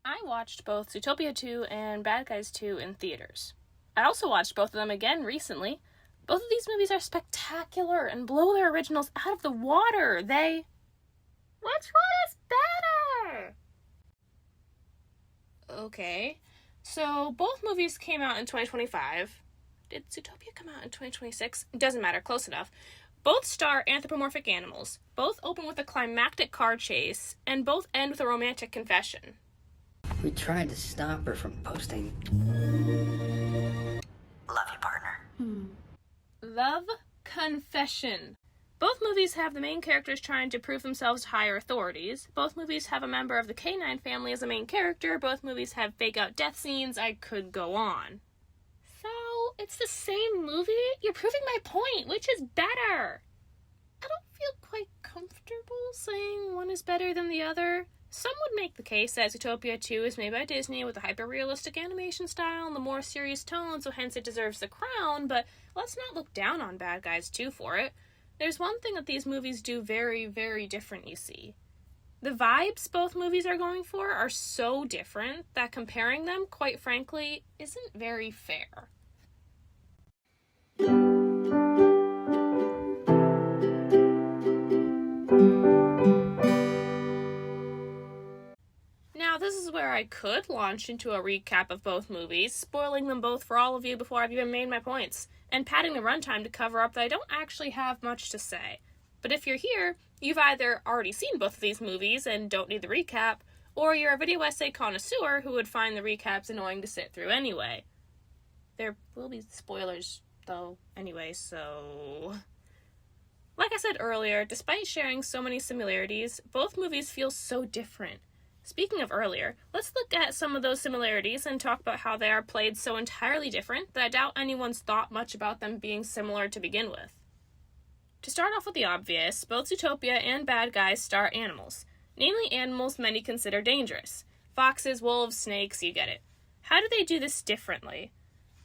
I watched both Zootopia 2 and Bad Guys 2 in theaters. I also watched both of them again recently. Both of these movies are spectacular and blow their originals out of the water. Which one is better? Okay, so both movies came out in 2025. Did Zootopia come out in 2026? It doesn't matter, close enough. Both star anthropomorphic animals, both open with a climactic car chase, and both end with a romantic confession. We tried to stop her from posting. Love you, partner. Love confession. Both movies have the main characters trying to prove themselves to higher authorities. Both movies have a member of the canine family as a main character. Both movies have fake-out death scenes. I could go on. So, it's the same movie? You're proving my point. Which is better? I don't feel quite comfortable saying one is better than the other. Some would make the case that Zootopia 2 is made by Disney with a hyper-realistic animation style and the more serious tone, so hence it deserves the crown, but let's not look down on Bad Guys 2 for it. There's one thing that these movies do very, very different, you see. The vibes both movies are going for are so different that comparing them, quite frankly, isn't very fair. Now, this is where I could launch into a recap of both movies, spoiling them both for all of you before I've even made my points, and padding the runtime to cover up that I don't actually have much to say. But if you're here, you've either already seen both of these movies and don't need the recap, or you're a video essay connoisseur who would find the recaps annoying to sit through anyway. There will be spoilers, though, anyway, so... Like I said earlier, despite sharing so many similarities, both movies feel so different. Speaking of earlier, let's look at some of those similarities and talk about how they are played so entirely different that I doubt anyone's thought much about them being similar to begin with. To start off with the obvious, both Zootopia and Bad Guys star animals, namely animals many consider dangerous. Foxes, wolves, snakes, you get it. How do they do this differently?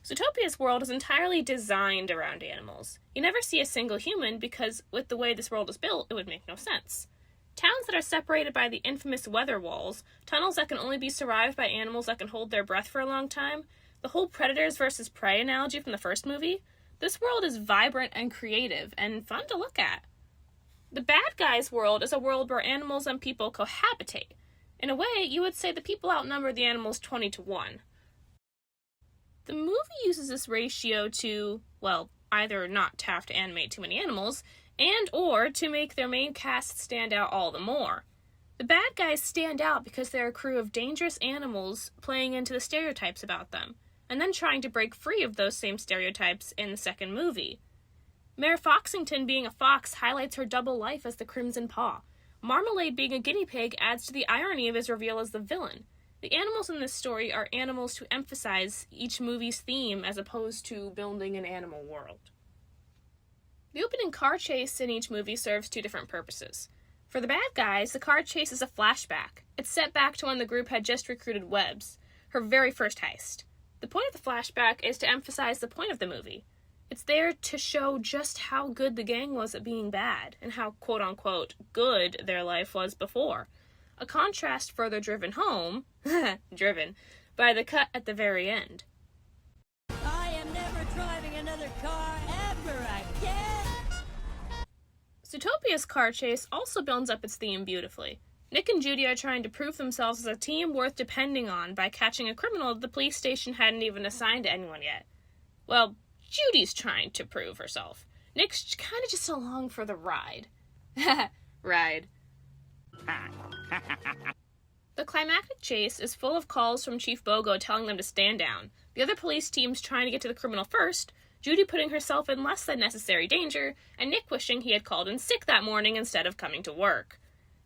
Zootopia's world is entirely designed around animals. You never see a single human because, with the way this world is built, it would make no sense. Towns that are separated by the infamous weather walls, tunnels that can only be survived by animals that can hold their breath for a long time, the whole predators versus prey analogy from the first movie, this world is vibrant and creative and fun to look at. The Bad Guys world is a world where animals and people cohabitate. In a way, you would say the people outnumber the animals 20-1. The movie uses this ratio to, well, either not have to animate too many animals, and or to make their main cast stand out all the more. The bad guys stand out because they're a crew of dangerous animals playing into the stereotypes about them, and then trying to break free of those same stereotypes in the second movie. Mare Foxington being a fox highlights her double life as the Crimson Paw. Marmalade being a guinea pig adds to the irony of his reveal as the villain. The animals in this story are animals to emphasize each movie's theme as opposed to building an animal world. The opening car chase in each movie serves two different purposes. For the bad guys, the car chase is a flashback. It's set back to when the group had just recruited Webbs, her very first heist. The point of the flashback is to emphasize the point of the movie. It's there to show just how good the gang was at being bad, and how quote-unquote good their life was before. A contrast further driven home, by the cut at the very end. I am never driving another car ever again! Zootopia's car chase also builds up its theme beautifully. Nick and Judy are trying to prove themselves as a team worth depending on by catching a criminal that the police station hadn't even assigned to anyone yet. Well, Judy's trying to prove herself. Nick's kind of just along for the ride. Ride. The climactic chase is full of calls from Chief Bogo telling them to stand down, the other police teams trying to get to the criminal first, Judy putting herself in less than necessary danger, and Nick wishing he had called in sick that morning instead of coming to work.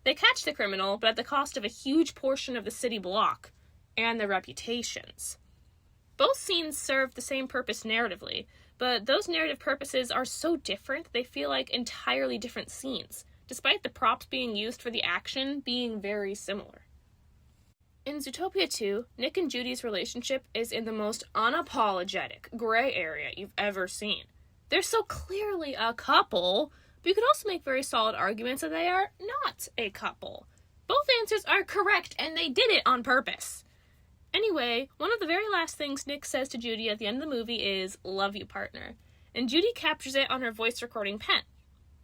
They catch the criminal, but at the cost of a huge portion of the city block, and their reputations. Both scenes serve the same purpose narratively, but those narrative purposes are so different they feel like entirely different scenes, despite the props being used for the action being very similar. In Zootopia 2, Nick and Judy's relationship is in the most unapologetic gray area you've ever seen. They're so clearly a couple, but you could also make very solid arguments that they are not a couple. Both answers are correct, and they did it on purpose. Anyway, one of the very last things Nick says to Judy at the end of the movie is, "Love you, partner." And Judy captures it on her voice recording pen,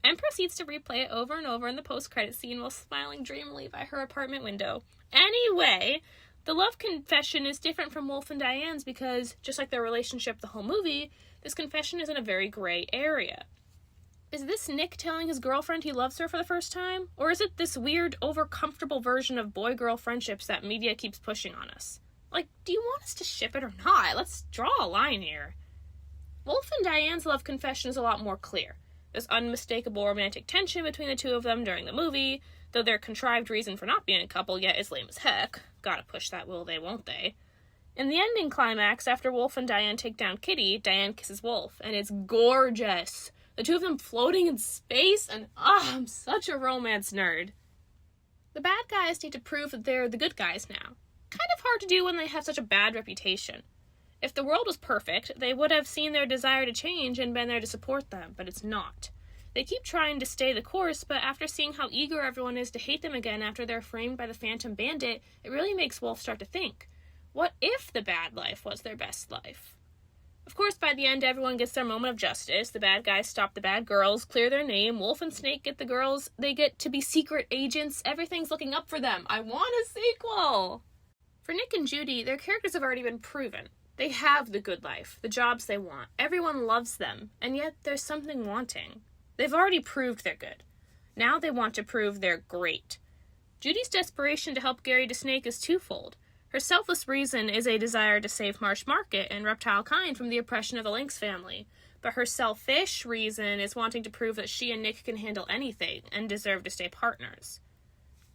and proceeds to replay it over and over in the post-credit scene while smiling dreamily by her apartment window. Anyway, the love confession is different from Wolf and Diane's because, just like their relationship the whole movie, this confession is in a very gray area. Is this Nick telling his girlfriend he loves her for the first time? Or is it this weird, over-comfortable version of boy-girl friendships that media keeps pushing on us? Like, do you want us to ship it or not? Let's draw a line here. Wolf and Diane's love confession is a lot more clear. There's unmistakable romantic tension between the two of them during the movie, though their contrived reason for not being a couple yet is lame as heck. Gotta push that will they, won't they? In the ending climax, after Wolf and Diane take down Kitty, Diane kisses Wolf, and it's gorgeous. The two of them floating in space, and I'm such a romance nerd. The bad guys need to prove that they're the good guys now. Kind of hard to do when they have such a bad reputation. If the world was perfect, they would have seen their desire to change and been there to support them, but it's not. They keep trying to stay the course, but after seeing how eager everyone is to hate them again after they're framed by the Phantom Bandit, it really makes Wolf start to think, what if the bad life was their best life? Of course, by the end, everyone gets their moment of justice. The bad guys stop the bad girls, clear their name. Wolf and Snake get the girls. They get to be secret agents. Everything's looking up for them. I want a sequel! For Nick and Judy, their characters have already been proven. They have the good life, the jobs they want. Everyone loves them, and yet there's something wanting. They've already proved they're good. Now they want to prove they're great. Judy's desperation to help Gary DeSnake is twofold. Her selfless reason is a desire to save Marsh Market and reptile kind from the oppression of the Lynx family, but her selfish reason is wanting to prove that she and Nick can handle anything and deserve to stay partners.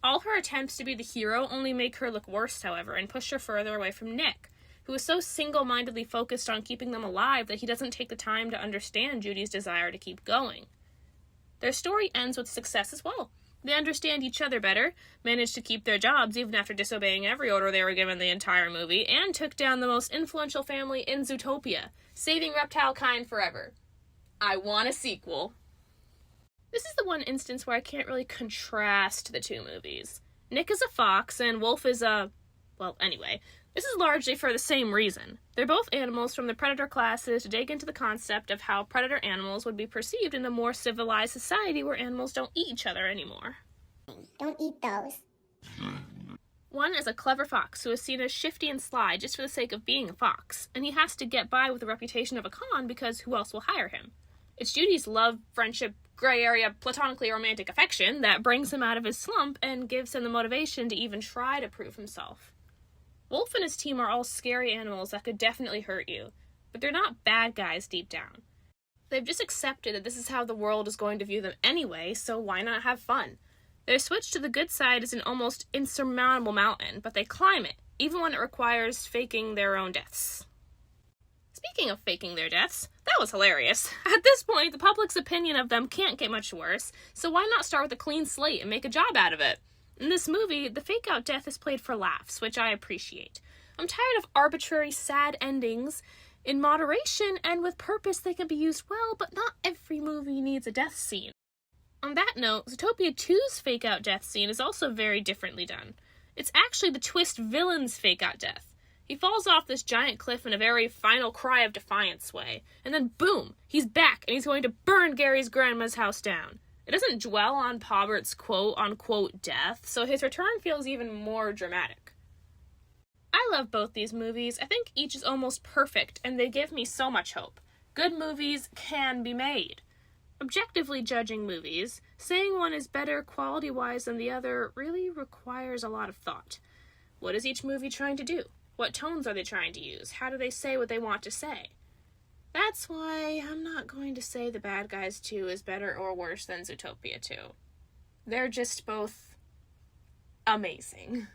All her attempts to be the hero only make her look worse, however, and push her further away from Nick, who is so single-mindedly focused on keeping them alive that he doesn't take the time to understand Judy's desire to keep going. Their story ends with success as well. They understand each other better, managed to keep their jobs even after disobeying every order they were given the entire movie, and took down the most influential family in Zootopia, saving reptile kind forever. I want a sequel. This is the one instance where I can't really contrast the two movies. Nick is a fox, and Wolf is a... well, anyway, this is largely for the same reason. They're both animals from the predator classes to dig into the concept of how predator animals would be perceived in a more civilized society where animals don't eat each other anymore. Don't eat those. One is a clever fox who is seen as shifty and sly just for the sake of being a fox, and he has to get by with the reputation of a con because who else will hire him? It's Judy's love, friendship, gray area, platonically romantic affection that brings him out of his slump and gives him the motivation to even try to prove himself. Wolf and his team are all scary animals that could definitely hurt you, but they're not bad guys deep down. They've just accepted that this is how the world is going to view them anyway, so why not have fun? Their switch to the good side is an almost insurmountable mountain, but they climb it, even when it requires faking their own deaths. Speaking of faking their deaths, that was hilarious. At this point, the public's opinion of them can't get much worse, so why not start with a clean slate and make a job out of it? In this movie, the fake-out death is played for laughs, which I appreciate. I'm tired of arbitrary, sad endings. In moderation and with purpose, they can be used well, but not every movie needs a death scene. On that note, Zootopia 2's fake-out death scene is also very differently done. It's actually the twist villain's fake-out death. He falls off this giant cliff in a very final cry of defiance way, and then boom, he's back and he's going to burn Gary's grandma's house down. It doesn't dwell on Paubert's quote-unquote death, so his return feels even more dramatic. I love both these movies. I think each is almost perfect, and they give me so much hope. Good movies can be made. Objectively judging movies, saying one is better quality-wise than the other really requires a lot of thought. What is each movie trying to do? What tones are they trying to use? How do they say what they want to say? That's why I'm not going to say The Bad Guys 2 is better or worse than Zootopia 2. They're just both amazing.